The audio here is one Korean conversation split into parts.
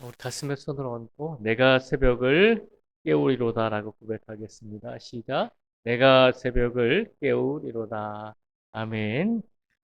우리 가슴에 손을 얹고 내가 새벽을 깨우리로다라고 고백하겠습니다. 시작. 내가 새벽을 깨우리로다. 아멘.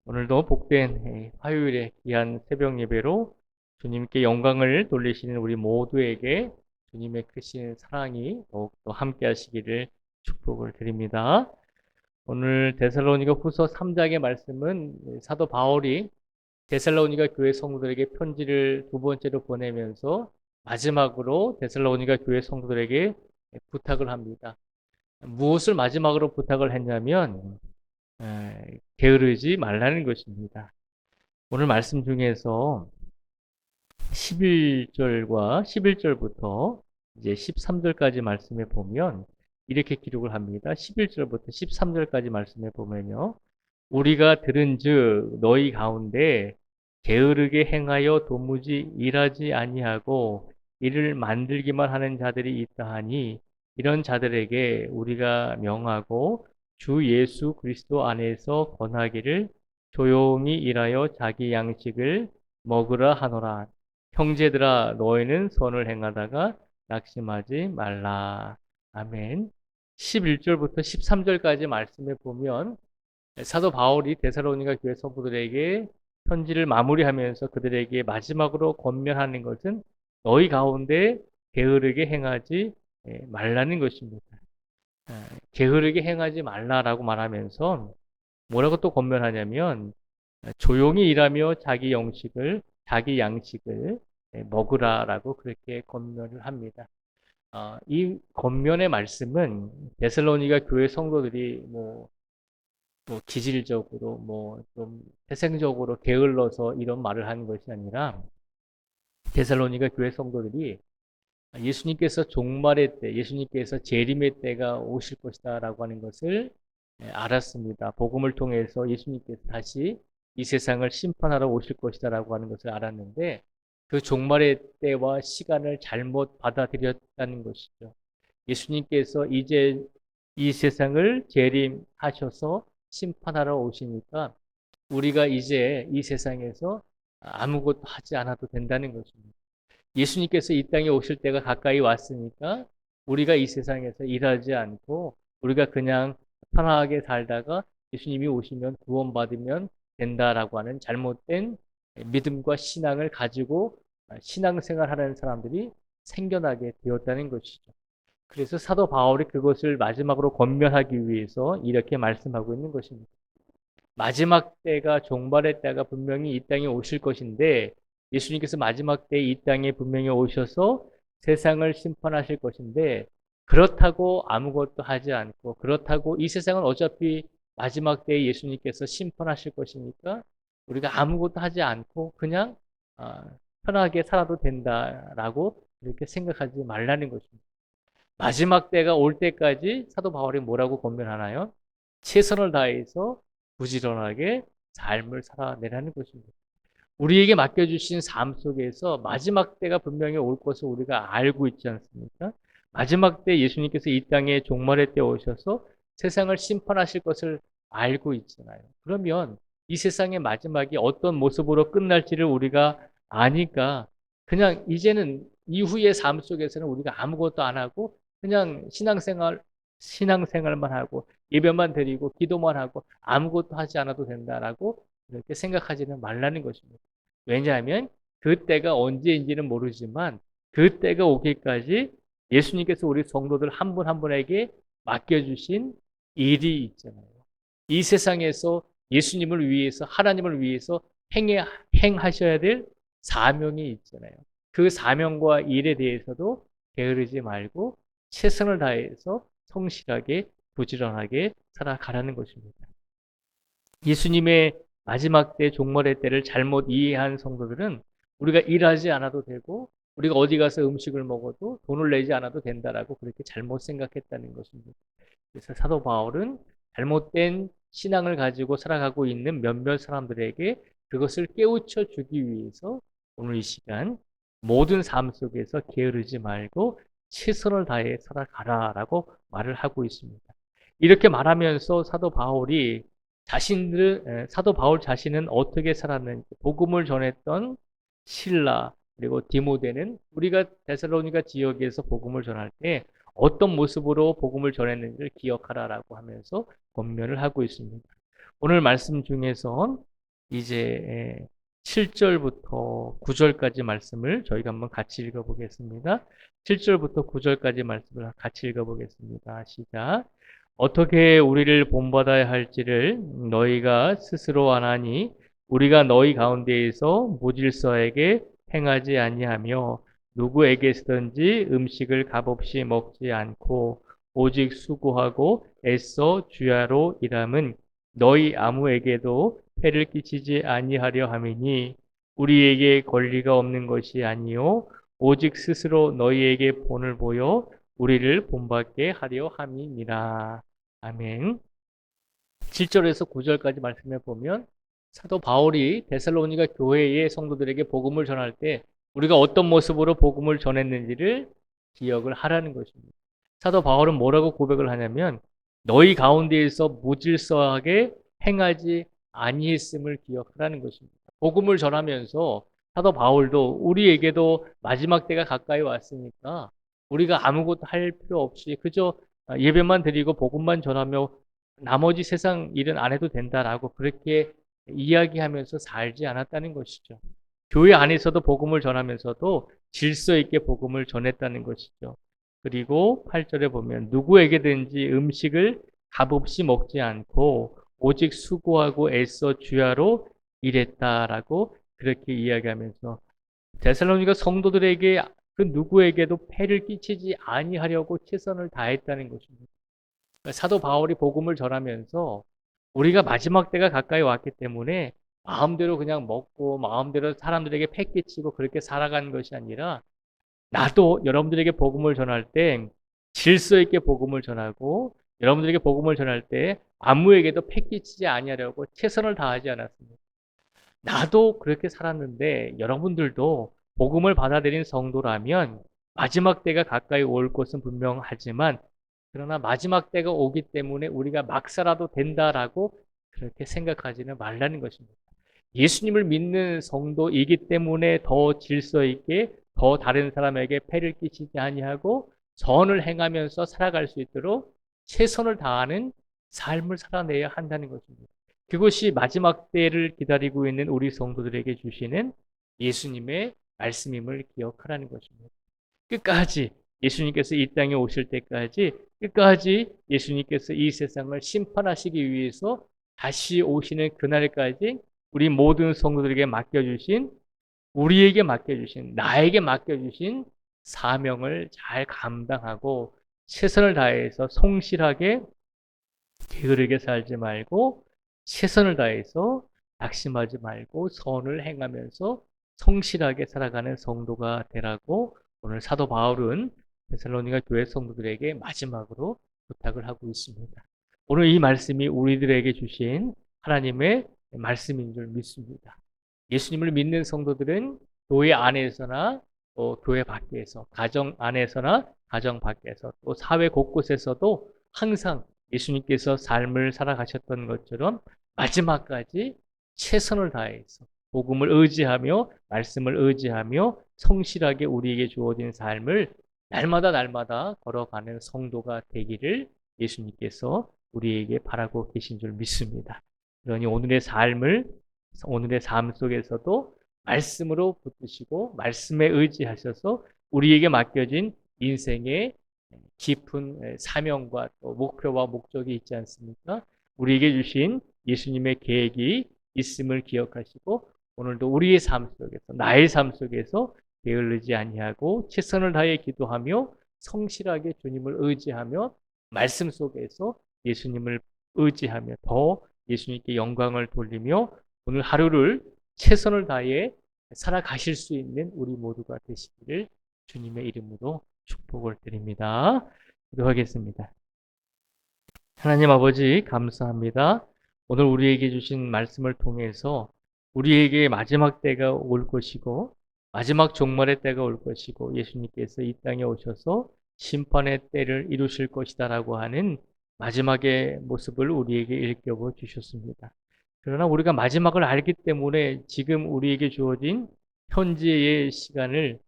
오늘도 복된 화요일에 귀한 새벽 예배로 주님께 영광을 돌리시는 우리 모두에게 주님의 크신 사랑이 더욱더 함께 하시기를 축복을 드립니다. 오늘 데살로니가 후서 3장의 말씀은 사도 바울이 데살로니가 교회 성도들에게 편지를 두 번째로 보내면서 마지막으로 데살로니가 교회 성도들에게 부탁을 합니다. 무엇을 마지막으로 부탁을 했냐면 게으르지 말라는 것입니다. 오늘 말씀 중에서 11절과 11절부터 이제 13절까지 말씀에 보면 이렇게 기록을 합니다. 11절부터 13절까지 말씀에 보면요. 우리가 들은즉 너희 가운데 게으르게 행하여 도무지 일하지 아니하고 이를 만들기만 하는 자들이 있다 하니 이런 자들에게 우리가 명하고 주 예수 그리스도 안에서 권하기를 조용히 일하여 자기 양식을 먹으라 하노라. 형제들아 너희는 선을 행하다가 낙심하지 말라. 아멘. 11절부터 13절까지 말씀에 보면 사도 바울이 데살로니가 교회 성도들에게 편지를 마무리하면서 그들에게 마지막으로 권면하는 것은 너희 가운데 게으르게 행하지 말라는 것입니다. 게으르게 행하지 말라라고 말하면서 뭐라고 또 권면하냐면 조용히 일하며 자기 양식을 먹으라라고 그렇게 권면을 합니다. 이 권면의 말씀은 데살로니가 교회 성도들이 뭐 기질적으로 뭐 좀 태생적으로 게을러서 이런 말을 하는 것이 아니라 데살로니가 교회 성도들이 예수님께서 종말의 때, 예수님께서 재림의 때가 오실 것이다라고 하는 것을 알았습니다. 복음을 통해서 예수님께서 다시 이 세상을 심판하러 오실 것이다라고 하는 것을 알았는데 그 종말의 때와 시간을 잘못 받아들였다는 것이죠. 예수님께서 이제 이 세상을 재림하셔서 심판하러 오시니까 우리가 이제 이 세상에서 아무것도 하지 않아도 된다는 것입니다. 예수님께서 이 땅에 오실 때가 가까이 왔으니까 우리가 이 세상에서 일하지 않고 우리가 그냥 편하게 살다가 예수님이 오시면 구원받으면 된다라고 하는 잘못된 믿음과 신앙을 가지고 신앙생활하는 사람들이 생겨나게 되었다는 것이죠. 그래서 사도 바울이 그것을 마지막으로 권면하기 위해서 이렇게 말씀하고 있는 것입니다. 마지막 때가 종말의 때가 분명히 이 땅에 오실 것인데 예수님께서 마지막 때 이 땅에 분명히 오셔서 세상을 심판하실 것인데 그렇다고 아무것도 하지 않고 그렇다고 이 세상은 어차피 마지막 때에 예수님께서 심판하실 것이니까 우리가 아무것도 하지 않고 그냥 편하게 살아도 된다라고 이렇게 생각하지 말라는 것입니다. 마지막 때가 올 때까지 사도 바울이 뭐라고 권면하나요? 최선을 다해서 부지런하게 삶을 살아내라는 것입니다. 우리에게 맡겨주신 삶 속에서 마지막 때가 분명히 올 것을 우리가 알고 있지 않습니까? 마지막 때 예수님께서 이 땅에 종말의 때 오셔서 세상을 심판하실 것을 알고 있잖아요. 그러면 이 세상의 마지막이 어떤 모습으로 끝날지를 우리가 아니까 그냥 이제는 이후의 삶 속에서는 우리가 아무것도 안 하고 그냥 신앙생활만 하고 예배만 드리고 기도만 하고 아무것도 하지 않아도 된다라고 이렇게 생각하지는 말라는 것입니다. 왜냐하면 그 때가 언제인지는 모르지만 그 때가 오기까지 예수님께서 우리 성도들 한 분 한 분에게 맡겨주신 일이 있잖아요. 이 세상에서 예수님을 위해서 하나님을 위해서 행하셔야 될 사명이 있잖아요. 그 사명과 일에 대해서도 게으르지 말고 최선을 다해서 성실하게 부지런하게 살아가라는 것입니다. 예수님의 마지막 때 종말의 때를 잘못 이해한 성도들은 우리가 일하지 않아도 되고 우리가 어디 가서 음식을 먹어도 돈을 내지 않아도 된다라고 그렇게 잘못 생각했다는 것입니다. 그래서 사도 바울은 잘못된 신앙을 가지고 살아가고 있는 몇몇 사람들에게 그것을 깨우쳐 주기 위해서 오늘 이 시간 모든 삶 속에서 게으르지 말고 최선을 다해 살아가라라고 말을 하고 있습니다. 이렇게 말하면서 사도 바울 자신은 어떻게 살았는지 복음을 전했던 신라 그리고 디모데는 우리가 데살로니가 지역에서 복음을 전할 때 어떤 모습으로 복음을 전했는지를 기억하라라고 하면서 권면을 하고 있습니다. 오늘 말씀 중에서 이제 7절부터 9절까지 말씀을 저희가 한번 같이 읽어보겠습니다. 7절부터 9절까지 말씀을 같이 읽어보겠습니다. 시작. 어떻게 우리를 본받아야 할지를 너희가 스스로 아나니 우리가 너희 가운데에서 무질서에게 행하지 아니하며 누구에게서든지 음식을 값없이 먹지 않고 오직 수고하고 애써 주야로 일함은 너희 아무에게도 해를 끼치지 아니하려 함이니 우리에게 권리가 없는 것이 아니요 오직 스스로 너희에게 본을 보여 우리를 본받게 하려 함이니라. 아멘. 7절에서 9절까지 말씀해 보면 사도 바울이 데살로니가 교회의 성도들에게 복음을 전할 때 우리가 어떤 모습으로 복음을 전했는지를 기억을 하라는 것입니다. 사도 바울은 뭐라고 고백을 하냐면 너희 가운데에서 무질서하게 행하지 아니했음을 기억하라는 것입니다. 복음을 전하면서 사도 바울도 우리에게도 마지막 때가 가까이 왔으니까 우리가 아무것도 할 필요 없이 그저 예배만 드리고 복음만 전하며 나머지 세상 일은 안 해도 된다라고 그렇게 이야기하면서 살지 않았다는 것이죠. 교회 안에서도 복음을 전하면서도 질서 있게 복음을 전했다는 것이죠. 그리고 8절에 보면 누구에게든지 음식을 값없이 먹지 않고 오직 수고하고 애써 주야로 일했다라고 그렇게 이야기하면서 데살로니가 성도들에게 그 누구에게도 폐를 끼치지 아니하려고 최선을 다했다는 것입니다. 사도 바울이 복음을 전하면서 우리가 마지막 때가 가까이 왔기 때문에 마음대로 그냥 먹고 마음대로 사람들에게 폐 끼치고 그렇게 살아가는 것이 아니라 나도 여러분들에게 복음을 전할 때 질서 있게 복음을 전하고 여러분들에게 복음을 전할 때 아무에게도 폐 끼치지 아니하려고 최선을 다하지 않았습니다. 나도 그렇게 살았는데 여러분들도 복음을 받아들인 성도라면 마지막 때가 가까이 올 것은 분명하지만 그러나 마지막 때가 오기 때문에 우리가 막 살아도 된다라고 그렇게 생각하지는 말라는 것입니다. 예수님을 믿는 성도이기 때문에 더 질서 있게 더 다른 사람에게 폐를 끼치지 아니하고 선을 행하면서 살아갈 수 있도록 최선을 다하는 삶을 살아내야 한다는 것입니다. 그것이 마지막 때를 기다리고 있는 우리 성도들에게 주시는 예수님의 말씀임을 기억하라는 것입니다. 끝까지 예수님께서 이 땅에 오실 때까지 끝까지 예수님께서 이 세상을 심판하시기 위해서 다시 오시는 그날까지 우리 모든 성도들에게 맡겨주신 우리에게 맡겨주신 나에게 맡겨주신 사명을 잘 감당하고 최선을 다해서 성실하게 게으르게 살지 말고 최선을 다해서 낙심하지 말고 선을 행하면서 성실하게 살아가는 성도가 되라고 오늘 사도 바울은 데살로니가 교회 성도들에게 마지막으로 부탁을 하고 있습니다. 오늘 이 말씀이 우리들에게 주신 하나님의 말씀인 줄 믿습니다. 예수님을 믿는 성도들은 교회 안에서나 또 교회 밖에서, 가정 안에서나 가정 밖에서 또 사회 곳곳에서도 항상 예수님께서 삶을 살아가셨던 것처럼 마지막까지 최선을 다해서 복음을 의지하며 말씀을 의지하며 성실하게 우리에게 주어진 삶을 날마다 걸어가는 성도가 되기를 예수님께서 우리에게 바라고 계신 줄 믿습니다. 그러니 오늘의 삶 속에서도 말씀으로 붙드시고 말씀에 의지하셔서 우리에게 맡겨진 인생의 깊은 사명과 또 목표와 목적이 있지 않습니까? 우리에게 주신 예수님의 계획이 있음을 기억하시고 오늘도 우리의 삶 속에서 나의 삶 속에서 게을르지 아니하고 최선을 다해 기도하며 성실하게 주님을 의지하며 말씀 속에서 예수님을 의지하며 더 예수님께 영광을 돌리며 오늘 하루를 최선을 다해 살아가실 수 있는 우리 모두가 되시기를 주님의 이름으로 축복을 드립니다. 기도하겠습니다. 하나님 아버지 감사합니다. 오늘 우리에게 주신 말씀을 통해서 우리에게 마지막 때가 올 것이고 마지막 종말의 때가 올 것이고 예수님께서 이 땅에 오셔서 심판의 때를 이루실 것이다라고 하는 마지막의 모습을 우리에게 일깨워 주셨습니다. 그러나 우리가 마지막을 알기 때문에 지금 우리에게 주어진 현재의 시간을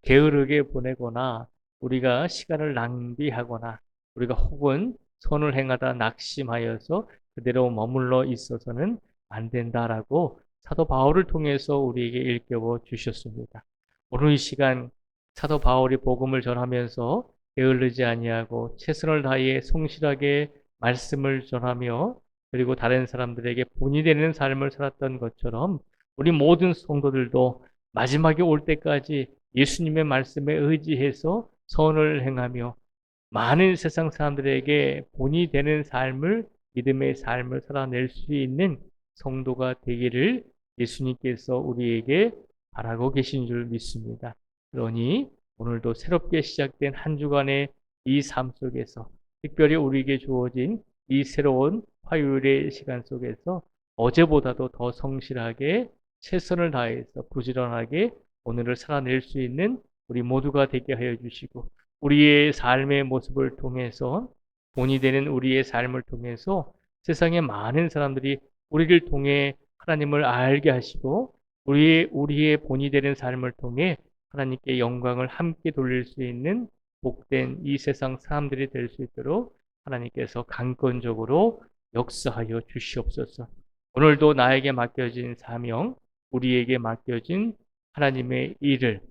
게으르게 보내거나 우리가 시간을 낭비하거나 우리가 혹은 선을 행하다 낙심하여서 그대로 머물러 있어서는 안 된다라고 사도 바울을 통해서 우리에게 일깨워 주셨습니다. 오늘 이 시간 사도 바울이 복음을 전하면서 게을르지 아니하고 최선을 다해 성실하게 말씀을 전하며 그리고 다른 사람들에게 본이 되는 삶을 살았던 것처럼 우리 모든 성도들도 마지막에 올 때까지 예수님의 말씀에 의지해서 선을 행하며 많은 세상 사람들에게 본이 되는 삶을, 믿음의 삶을 살아낼 수 있는 성도가 되기를 예수님께서 우리에게 바라고 계신 줄 믿습니다. 그러니 오늘도 새롭게 시작된 한 주간의 이 삶 속에서 특별히 우리에게 주어진 이 새로운 화요일의 시간 속에서 어제보다도 더 성실하게 최선을 다해서 부지런하게 오늘을 살아낼 수 있는 우리 모두가 되게 하여 주시고 우리의 삶의 모습을 통해서 본이 되는 우리의 삶을 통해서 세상의 많은 사람들이 우리를 통해 하나님을 알게 하시고 우리의 본이 되는 삶을 통해 하나님께 영광을 함께 돌릴 수 있는 복된 이 세상 사람들이 될 수 있도록 하나님께서 강권적으로 역사하여 주시옵소서. 오늘도 나에게 맡겨진 사명, 우리에게 맡겨진 하나님의 일을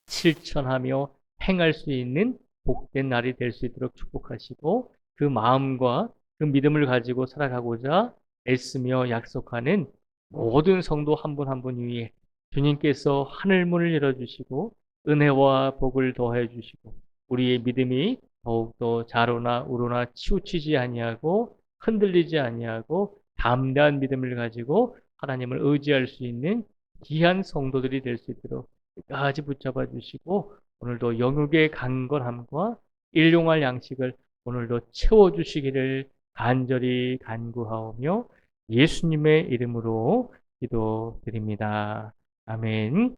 실천하며 행할 수 있는 복된 날이 될 수 있도록 축복하시고 그 마음과 그 믿음을 가지고 살아가고자 애쓰며 약속하는 모든 성도 한 분 한 분 위에 주님께서 하늘 문을 열어주시고 은혜와 복을 더해 주시고 우리의 믿음이 더욱더 좌로나 우로나 치우치지 아니하고 흔들리지 아니하고 담대한 믿음을 가지고 하나님을 의지할 수 있는 귀한 성도들이 될 수 있도록 끝까지 붙잡아 주시고 오늘도 영육의 강건함과 일용할 양식을 오늘도 채워 주시기를 간절히 간구하오며 예수님의 이름으로 기도드립니다. 아멘.